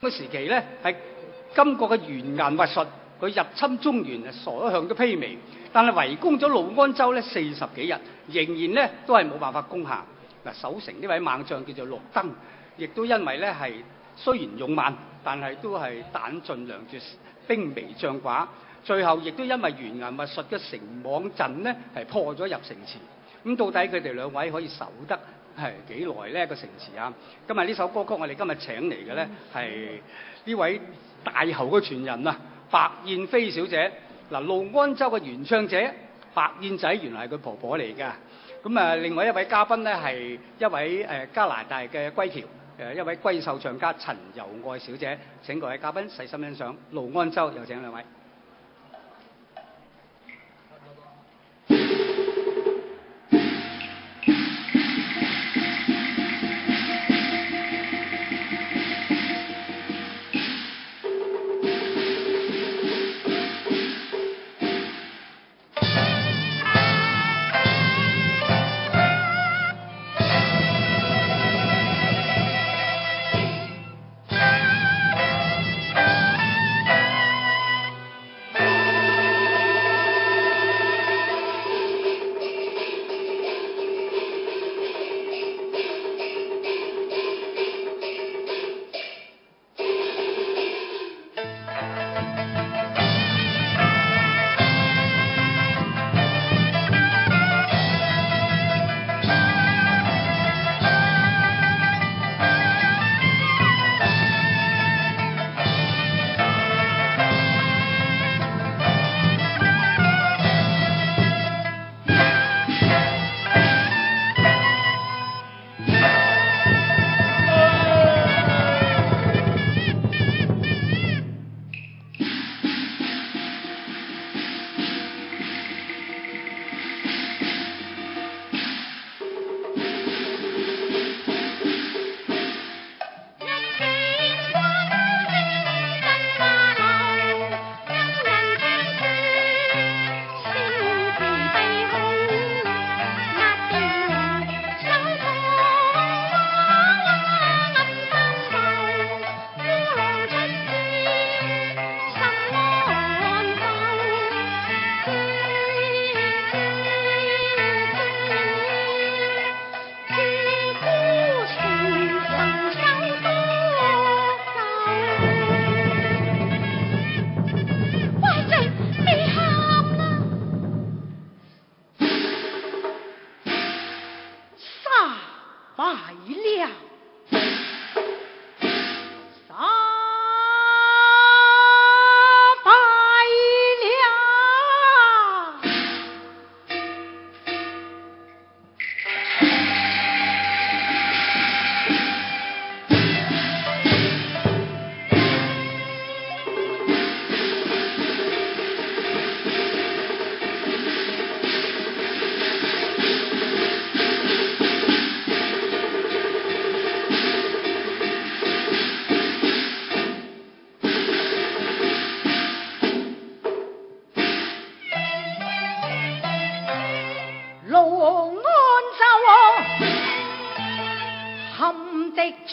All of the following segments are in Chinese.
嘅時期咧，係金國嘅完顏核術，佢入侵中原所向都披靡，但係圍攻咗魯安州咧40幾日，仍然咧都係冇辦法攻下。嗱，守城呢位猛將叫做陸登，亦都因為咧係雖然勇猛，但係都係彈盡糧絕，兵微將寡。最後亦都因為完顏核術嘅城網陣咧係破咗入城池。咁到底佢哋兩位可以守得係幾耐呢個城池啊？今日呢首歌曲我哋今日請嚟嘅咧係呢位大侯嘅傳人啊，白燕飛小姐。嗱，魯安州嘅原唱者白燕仔原來係佢婆婆嚟㗎。咁啊，另外一位嘉賓咧係一位加拿大嘅歸僑，一位閨秀唱家陳柔愛小姐。請各位嘉賓細心欣賞魯安州，有請兩位。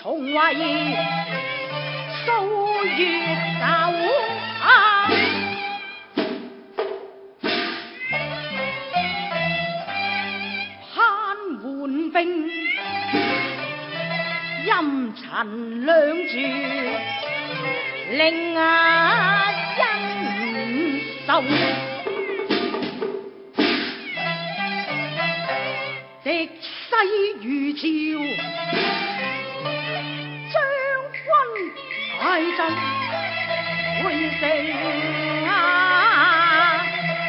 重圍數月走啊，攀援兵陰塵兩住，令人愁。敵勢如潮，將軍大陣回城啊，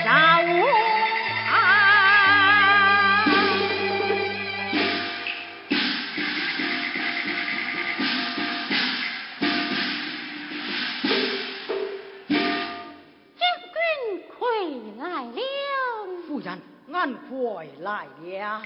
走啊！將軍回來了，夫人俺回來了。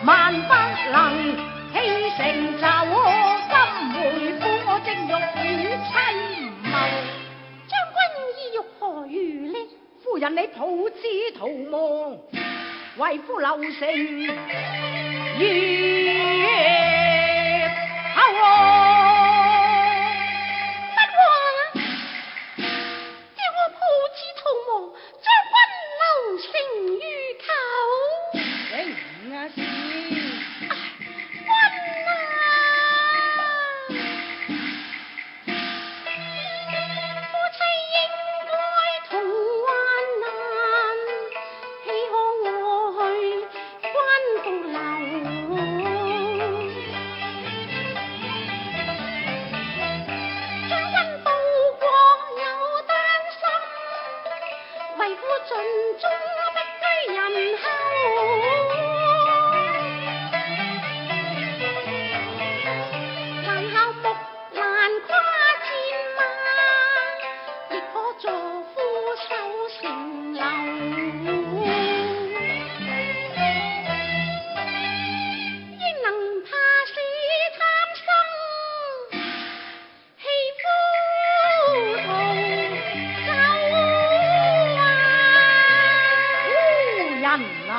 萬不能棄成就，今回夫我正欲與妻謀。將軍意欲何如呢？夫人你抱之逃亡，為夫留城月後不話叫我抱之逃亡，將軍留城於口。正啊是君啊，夫妻應該同患難，豈可我去關到流？將軍報國有擔心，為夫盡忠不居人後。難效木蘭跨戰馬，亦可助夫守城樓。焉能怕死貪生，棄夫逃走啊！夫人啊，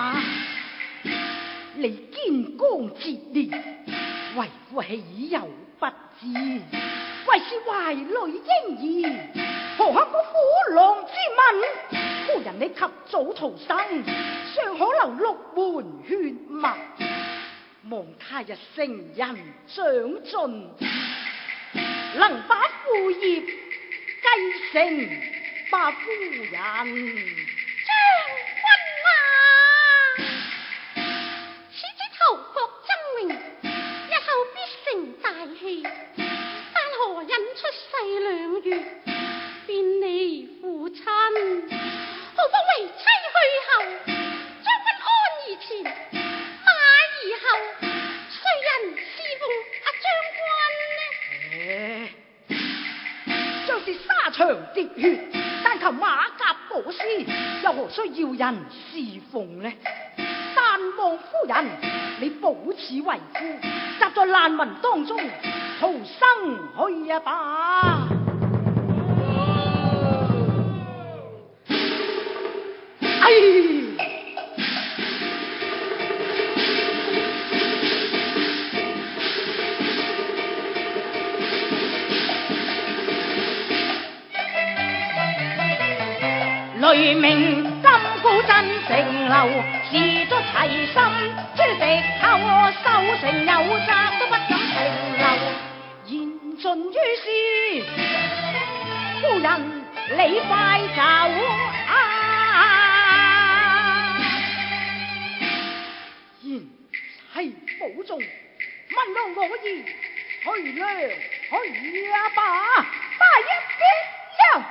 你堅剛節烈，為夫豈有不知？為是懷裏嬰兒，何克果虎狼之吻？夫人你及早逃生，尚可留6門血脈，望他日成人長進，能把父業繼承吧，夫人。將軍啊，此子頭國爭榮，日後必成大器。但何因出世2月，便離父親？何況為妻去後，將軍安兒前，馬兒後，誰人侍奉將是沙場滴血，但求馬甲裹屍，又何須要人侍奉呢？但望夫人，你保此為夫，集在難民當中，逃生去呀吧。哎！雷鳴金鼓震城樓，士卒齊心諸敵後，守城有責都不敢停留。言盡於是，夫人你快走啊！賢妻保重，問到我意，去娘去呀吧，快一啲呀！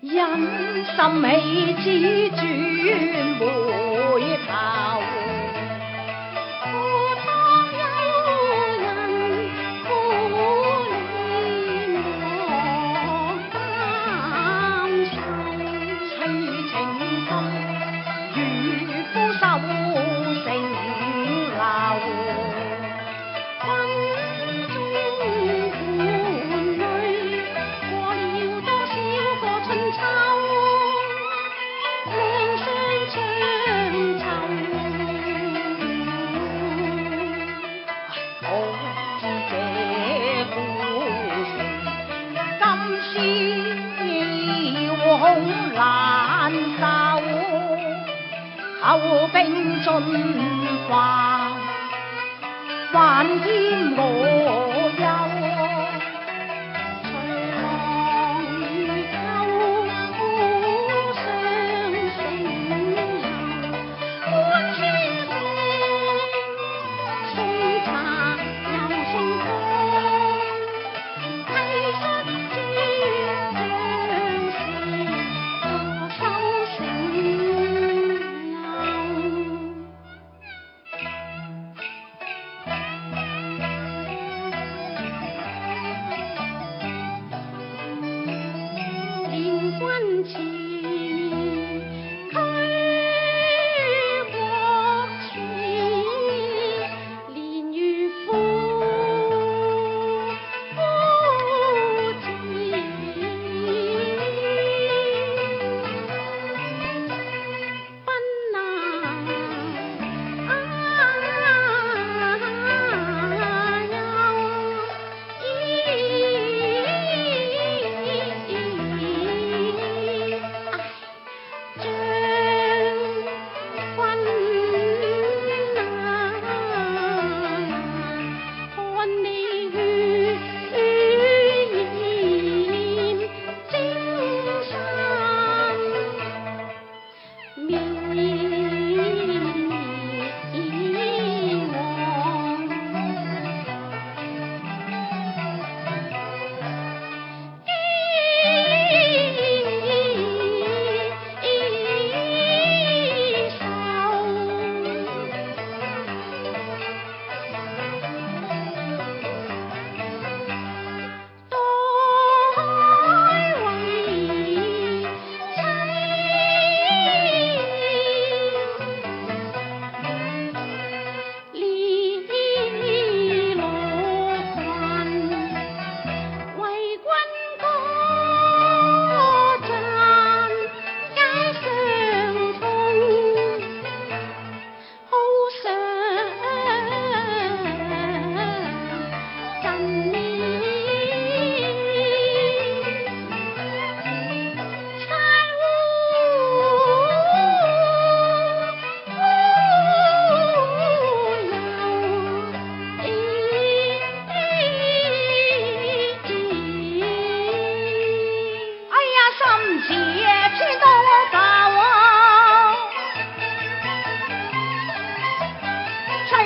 因心起之轉回頭，何當有人負你莫擔愁，凄情深如夫受成流。軍中伴侶過了多少個春秋，兩相長袖。可知這故城今宵恐難受，後兵進還，還添我憂。隨浪如舊，相成後，歡天盛，送茶又送湯，替出諸將士，助收成流。連軍前，驅國處，連如父子。奔難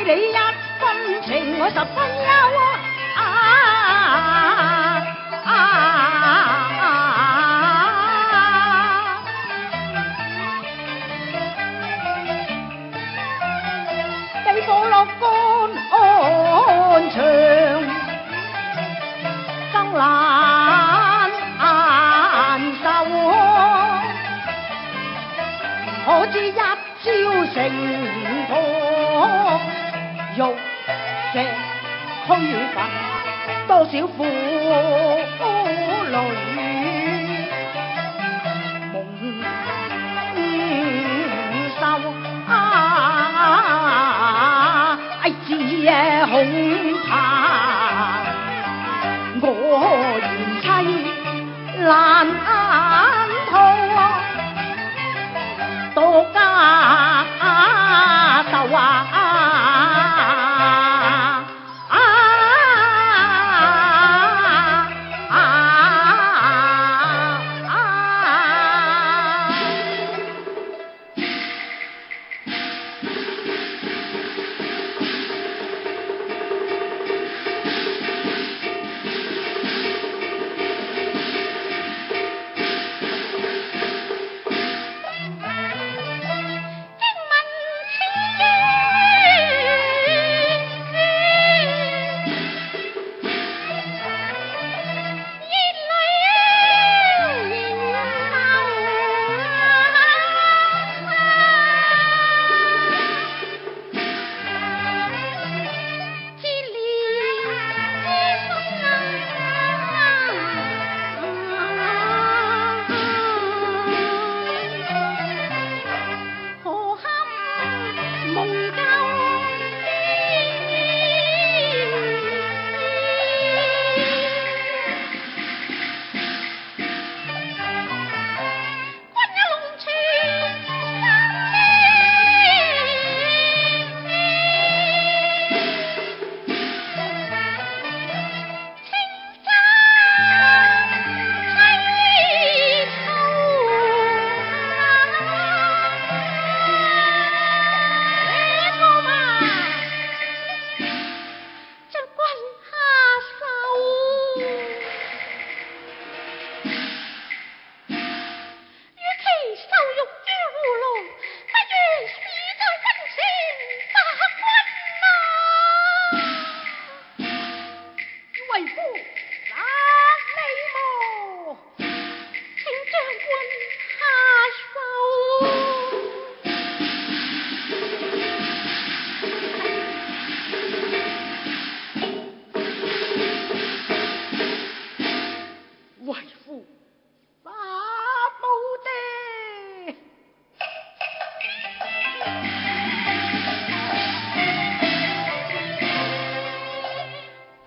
你一分情，我十分憂地火落乾安詳，更難受。可知一朝成破，玉石俱焚，多少婦女蒙羞自恐怕我賢妻難逃，獨家受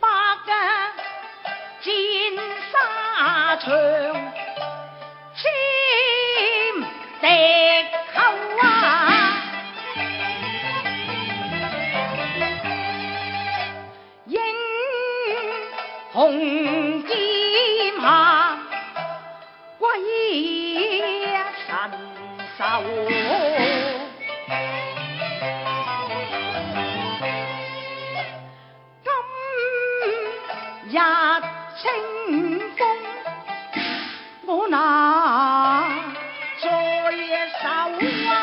百戰沙場簽敵後啊！英雄劍下歸神獸。日清風，我拿在手啊！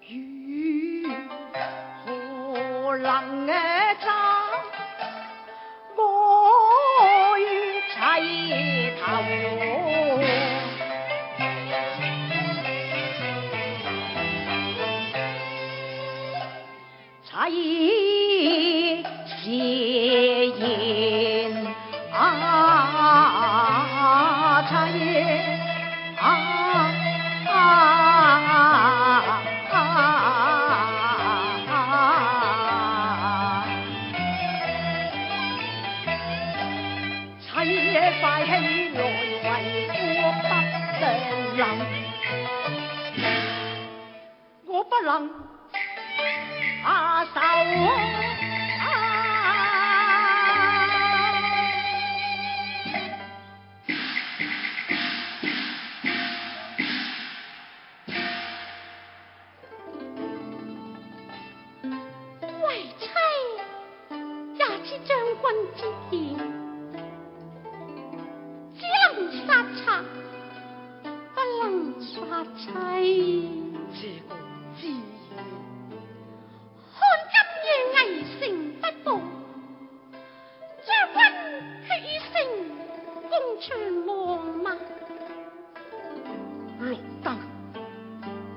如何能爭愛齊頭？齊是言啊，齊啊齊快起來為國不能能，我不能下手啊！為妻也知將軍之言，只能殺賊，不能殺妻。自古之言，看今夜危城不保，將軍決以城攻長王嗎？綠燈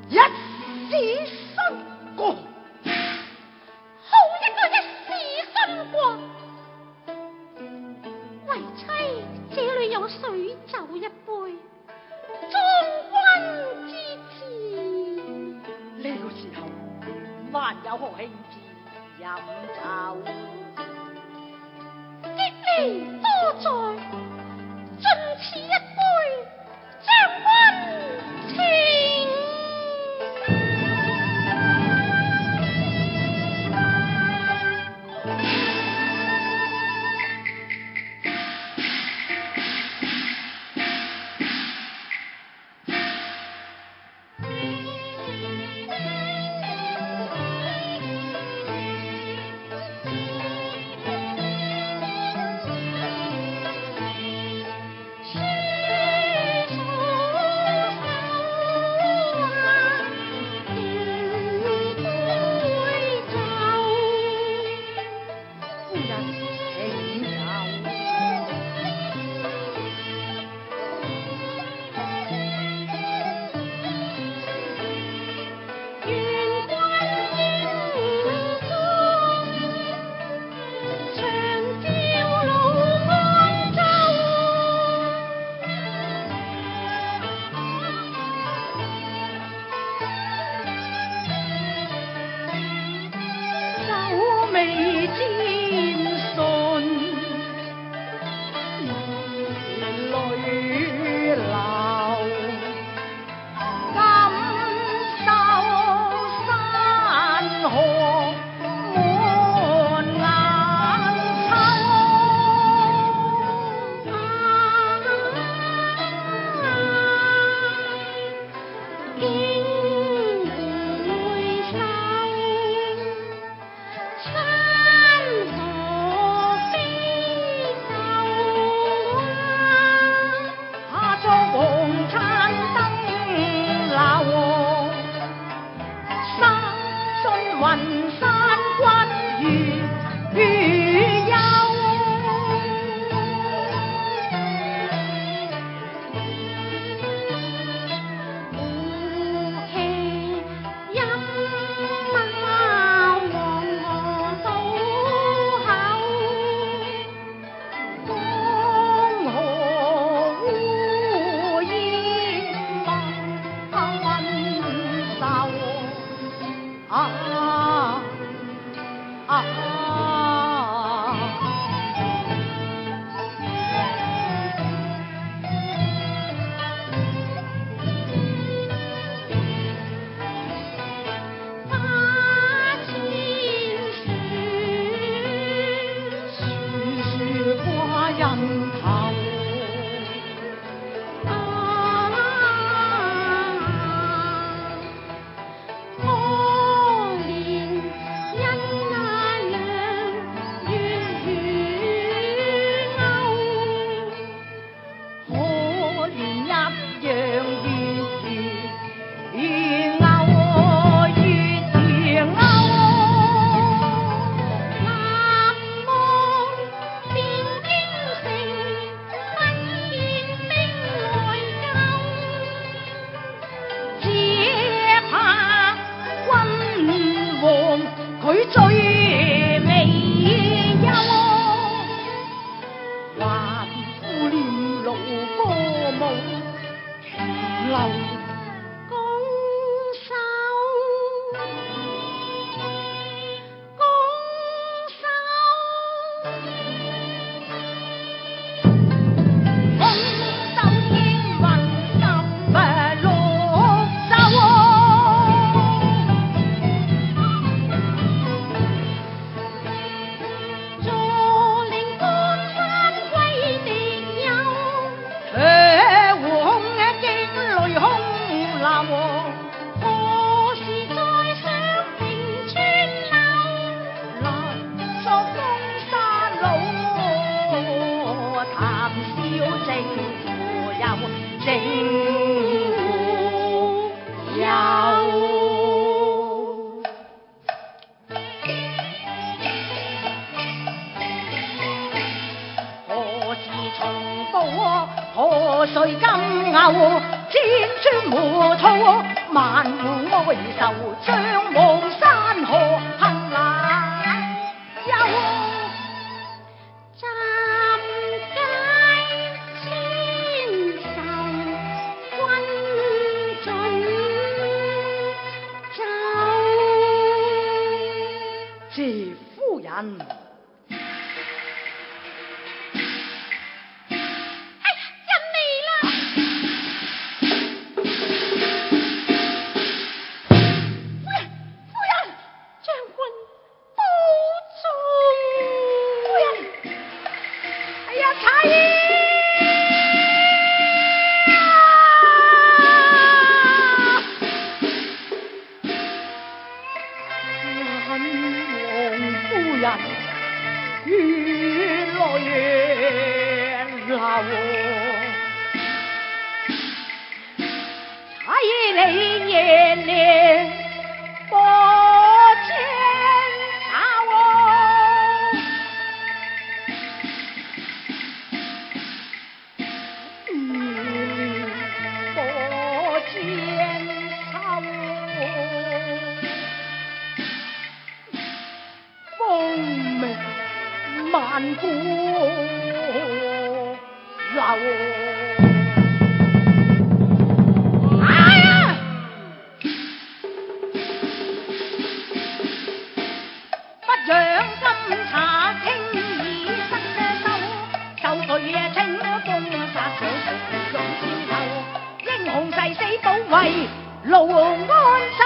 一時新光，好一個一時新光！為妻這裏有水酒一杯，壯軍之志。呢個時候還有何興致飲酒？結你多在，盡此一杯，將軍情。歌舞，情流拱手，拱手。拱手天雲十六州，坐令江山歸敵友，黃驚雷空流，何時再上平川樓？難作東山路，談笑正乎有，正乎有。何時重報河水金牛，千川和草，萬戶哀愁，將望山河恨難休。暫解千愁，君盡走。謝夫人，人嚟啦！夫人，將軍保重。夫人，哎呀，妻王夫人越來越流，妻你夜練過千秋，過千秋，風鳴萬古流。哎呀！不讓金茶輕易失手，受誰稱風殺小誰用箭頭，英雄誓死保衛盧安州。